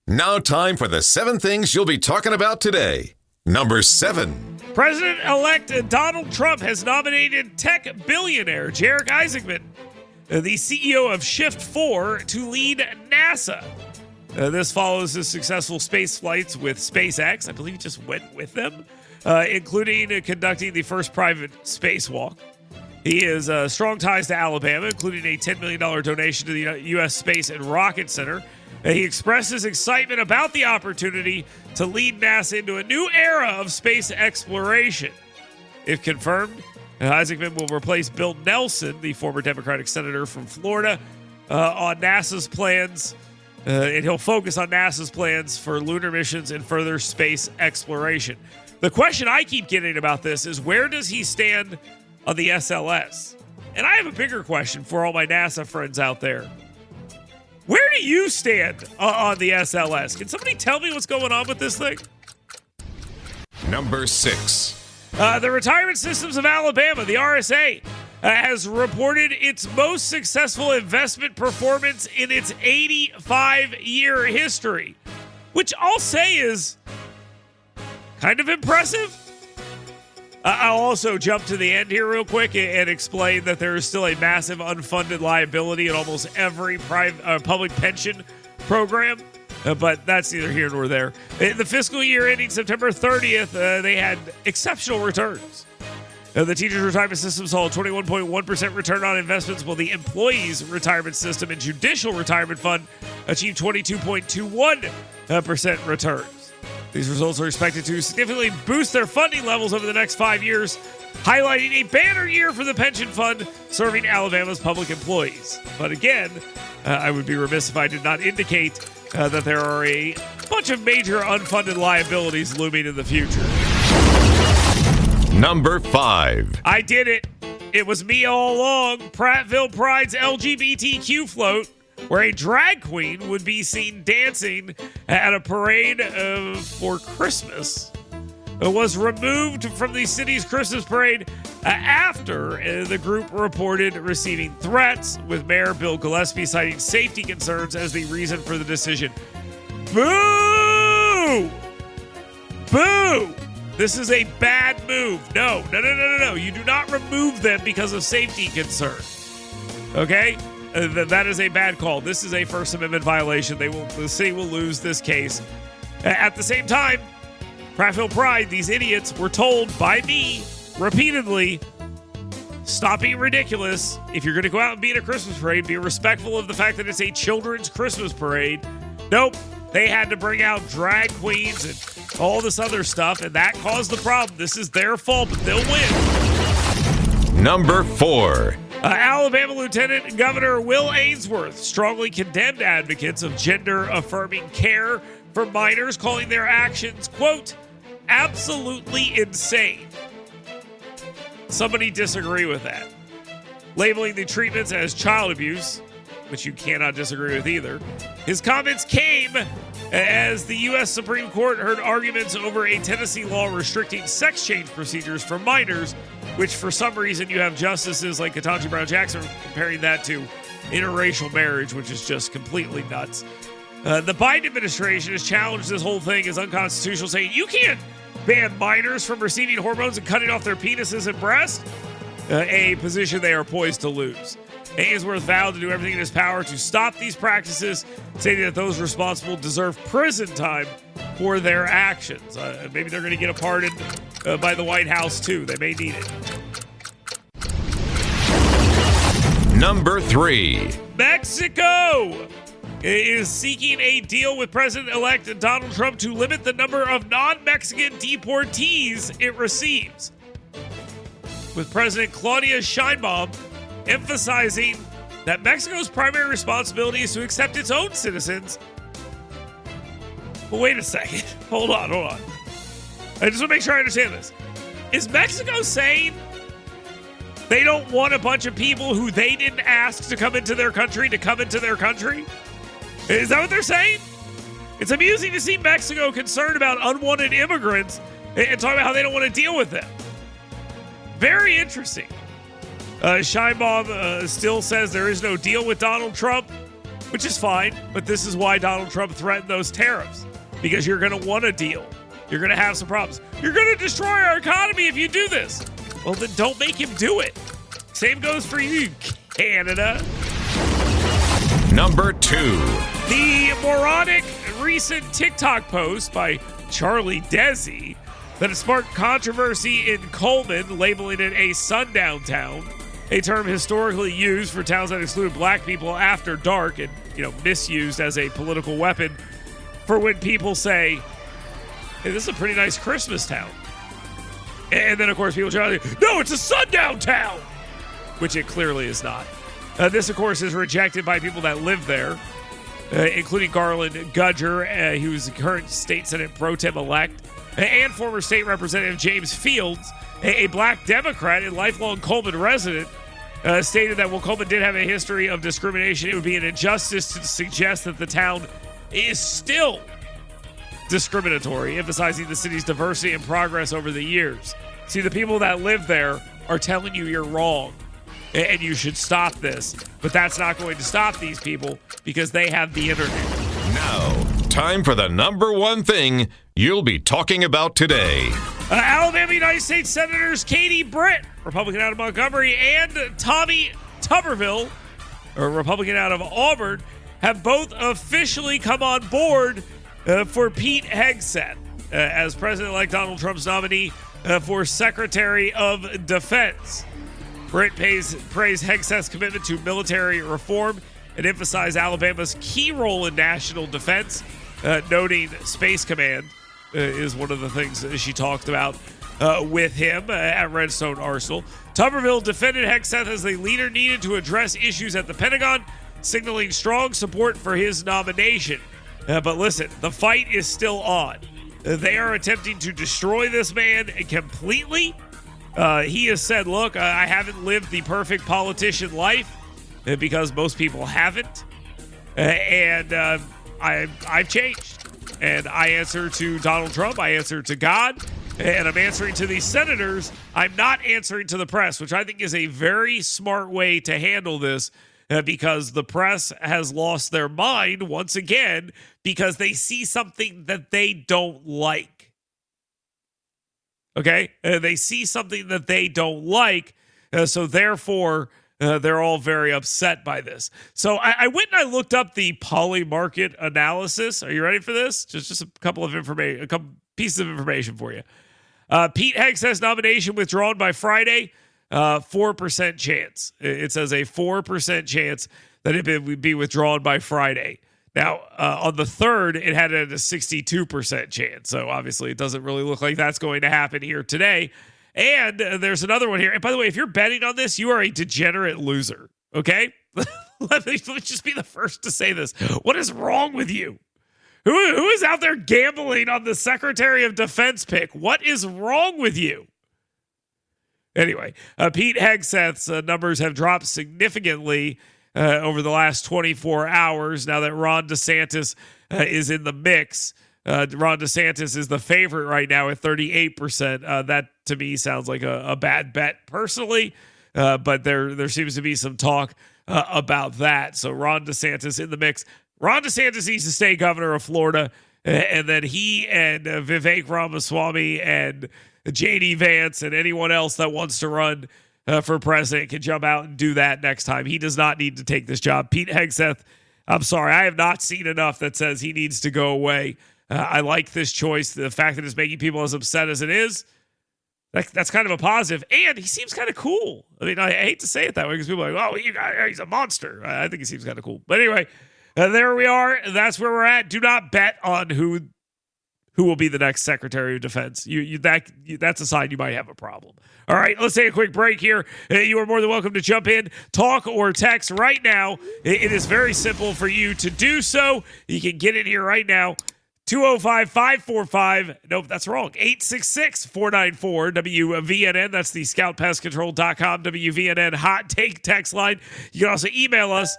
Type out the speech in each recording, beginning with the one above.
Now time for the 7 things you'll be talking about today. Number 7. President-elect Donald Trump has nominated tech billionaire Jarek Isaacman, the CEO of Shift4, to lead NASA. This follows his successful space flights with SpaceX. I believe he just went with them, including conducting the first private spacewalk. He has strong ties to Alabama, including a $10 million donation to the U.S. Space and Rocket Center. He expressed his excitement about the opportunity to lead NASA into a new era of space exploration. If confirmed, Isaacman will replace Bill Nelson, the former Democratic senator from Florida, on NASA's plans, and he'll focus on NASA's plans for lunar missions and further space exploration. The question I keep getting about this is, where does he stand on the SLS? And I have a bigger question for all my NASA friends out there. Where do you stand on the SLS? Can somebody tell me what's going on with this thing? Number 6. The Retirement Systems of Alabama, the RSA, has reported its most successful investment performance in its 85-year history, which I'll say is kind of impressive. I'll also jump to the end here real quick and explain that there is still a massive unfunded liability in almost every public pension program, but that's neither here nor there. In the fiscal year ending September 30th, they had exceptional returns. The Teachers Retirement System saw a 21.1% return on investments, while the Employees Retirement System and Judicial Retirement Fund achieved 22.21% returns. These results are expected to significantly boost their funding levels over the next 5 years, highlighting a banner year for the pension fund serving Alabama's public employees. But again, I would be remiss if I did not indicate that there are a bunch of major unfunded liabilities looming in the future. Number 5. I did it. It was me all along. Prattville Pride's LGBTQ float, where a drag queen would be seen dancing at a parade for Christmas, was removed from the city's Christmas parade after the group reported receiving threats, with Mayor Bill Gillespie citing safety concerns as the reason for the decision. Boo! Boo! This is a bad move. No. You do not remove them because of safety concerns. Okay? That is a bad call. This is a First Amendment violation. The city will lose this case. At the same time, Prattville Pride, these idiots, were told by me repeatedly, stop being ridiculous. If you're going to go out and be in a Christmas parade, be respectful of the fact that it's a children's Christmas parade. Nope. They had to bring out drag queens and all this other stuff, and that caused the problem. This is their fault, but they'll win. Number 4. Alabama Lieutenant Governor Will Ainsworth strongly condemned advocates of gender-affirming care for minors, calling their actions, quote, absolutely insane. Somebody disagree with that. Labeling the treatments as child abuse, which you cannot disagree with either. His comments came as the U.S. Supreme Court heard arguments over a Tennessee law restricting sex change procedures for minors, which for some reason you have justices like Ketanji Brown Jackson comparing that to interracial marriage, which is just completely nuts. The Biden administration has challenged this whole thing as unconstitutional, saying you can't ban minors from receiving hormones and cutting off their penises and breasts, a position they are poised to lose. Ainsworth vowed to do everything in his power to stop these practices, stating that those responsible deserve prison time for their actions. Maybe they're going to get a pardon by the White House, too. They may need it. Number 3. Mexico is seeking a deal with President-elect Donald Trump to limit the number of non-Mexican deportees it receives, with President Claudia Sheinbaum emphasizing that Mexico's primary responsibility is to accept its own citizens. But wait a second. Hold on. I just want to make sure I understand this. Is Mexico saying they don't want a bunch of people who they didn't ask to come into their country to come into their country? Is that what they're saying? It's amusing to see Mexico concerned about unwanted immigrants and talk about how they don't want to deal with them. Very interesting. Sheinbaum still says there is no deal with Donald Trump. which is fine. But this is why Donald Trump threatened those tariffs, because you're going to want a deal. You're going to have some problems. You're going to destroy our economy if you do this. Well, then don't make him do it. Same goes for you, Canada. Number 2. The moronic recent TikTok post by Charlie Desi that has sparked controversy in Cullman, labeling it a sundown town, a term historically used for towns that exclude black people after dark and, misused as a political weapon for when people say, hey, this is a pretty nice Christmas town. And then, of course, people try to say, no, it's a sundown town, which it clearly is not. This, of course, is rejected by people that live there, including Garland Gudger, who's the current state Senate pro tem elect, and former state representative James Fields, a black Democrat and lifelong Cullman resident, stated that while Cullman did have a history of discrimination, it would be an injustice to suggest that the town is still discriminatory, emphasizing the city's diversity and progress over the years. See, the people that live there are telling you you're wrong and you should stop this, but that's not going to stop these people because they have the internet. Now, time for the number 1 thing you'll be talking about today. Alabama United States Senators Katie Britt, Republican out of Montgomery, and Tommy Tuberville, a Republican out of Auburn, have both officially come on board for Pete Hegseth as President-elect Donald Trump's nominee for Secretary of Defense. Britt praised Hegseth's commitment to military reform and emphasized Alabama's key role in national defense, noting Space Command is one of the things she talked about with him at Redstone Arsenal. Tuberville defended Hegseth as the leader needed to address issues at the Pentagon, signaling strong support for his nomination. But listen, the fight is still on. They are attempting to destroy this man completely. He has said, look, I haven't lived the perfect politician life because most people haven't. And I've changed. And I answer to Donald Trump. I answer to God. And I'm answering to these senators. I'm not answering to the press, which I think is a very smart way to handle this because the press has lost their mind once again because they see something that they don't like. Okay? They see something that they don't like. So therefore, they're all very upset by this. So I went and I looked up the poly market analysis. Are you ready for this? Just a couple pieces of information for you. Pete Hegseth's nomination withdrawn by Friday. 4% chance. It says a 4% chance that it would be withdrawn by Friday. Now, on the 3rd, it had a 62% chance. So obviously, it doesn't really look like that's going to happen here today. And there's another one here. And by the way, if you're betting on this, you are a degenerate loser. Okay? Let me just be the first to say this. What is wrong with you? Who is out there gambling on the Secretary of Defense pick? What is wrong with you? Anyway, Pete Hegseth's numbers have dropped significantly over the last 24 hours now that Ron DeSantis is in the mix. Ron DeSantis is the favorite right now at 38%. That, to me, sounds like a bad bet personally, but there seems to be some talk about that. So Ron DeSantis in the mix. Ron DeSantis needs to stay governor of Florida, and then he and Vivek Ramaswamy and J.D. Vance and anyone else that wants to run for president can jump out and do that next time. He does not need to take this job. Pete Hegseth, I'm sorry, I have not seen enough that says he needs to go away. I like this choice. The fact that it's making people as upset as it is, that's kind of a positive. And he seems kind of cool. I mean, I hate to say it that way because people are like, oh, he's a monster. I think he seems kind of cool. But anyway, there we are. That's where we're at. Do not bet on who will be the next Secretary of Defense. That's a sign you might have a problem. All right, let's take a quick break here. You are more than welcome to jump in, talk, or text right now. It is very simple for you to do so. You can get in here right now. 205-545. Nope, that's wrong. 866-494-WVNN. That's the scoutpestcontrol.com WVNN hot take text line. You can also email us.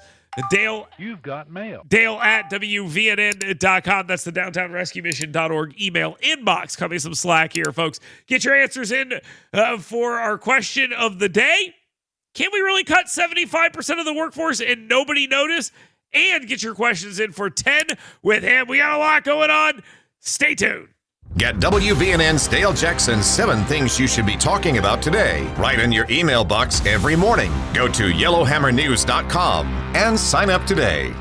Dale, you've got mail. Dale at WVNN.com. That's the downtownrescuemission.org email inbox. Cut me some slack here, folks. Get your answers in for our question of the day. Can we really cut 75% of the workforce and nobody notice? and get your questions in for 10 with him. We got a lot going on. Stay tuned. Get WVNN stale checks and 7 things you should be talking about today right in your email box every morning. Go to yellowhammernews.com and sign up today.